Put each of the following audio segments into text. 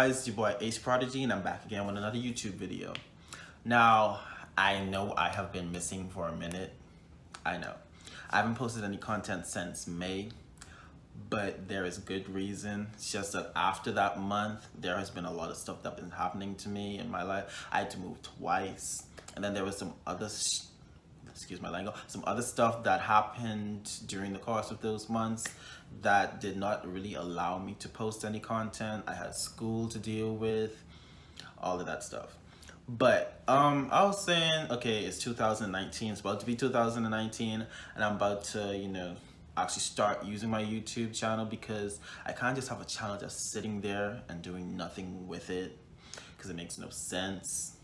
guys, it's your boy Ace Prodigy, and I'm back again with another YouTube video. Now, I know I have been missing for a minute. I know. I haven't posted any content since May, but there is good reason. It's just that after that month, there has been a lot of stuff that's been happening to me in my life. I had to move twice, and then there was some other excuse my lingo, some other stuff that happened during the course of those months that did not really allow me to post any content. I had school to deal with, all of that stuff. But I was saying, okay, it's 2019, it's about to be 2019, and I'm about to, actually start using my YouTube channel, because I can't just have a channel just sitting there and doing nothing with it, because it makes no sense.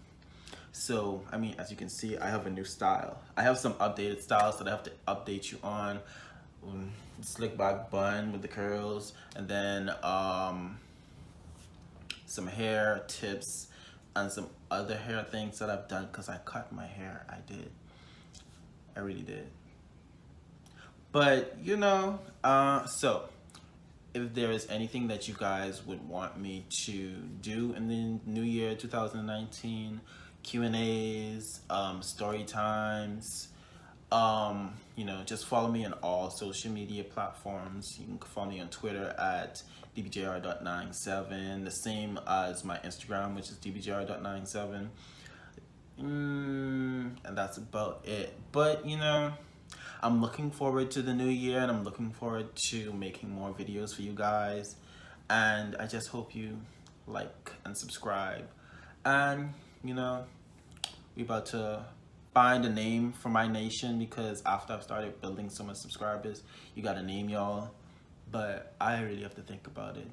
So, I mean, as you can see, I have a new style. I have some updated styles that I have to update you on. Slick back bun with the curls, and then some hair tips and some other hair things that I've done, because I cut my hair. I really did. But, so if there is anything that you guys would want me to do in the new year 2019, Q&As, story times, just follow me on all social media platforms. You can follow me on Twitter at dbjr.97, the same as my Instagram, which is dbjr.97. And that's about it. But, I'm looking forward to the new year, and I'm looking forward to making more videos for you guys. And I just hope you like and subscribe. And, we about to find a name for my nation, because after I've started building so much subscribers, you gotta name y'all. But I really have to think about it.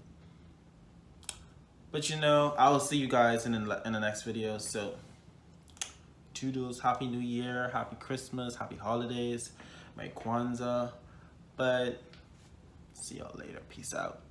But I will see you guys in the next video. So toodles, happy new year, happy Christmas, happy holidays, Merry Kwanzaa. But see y'all later. Peace out.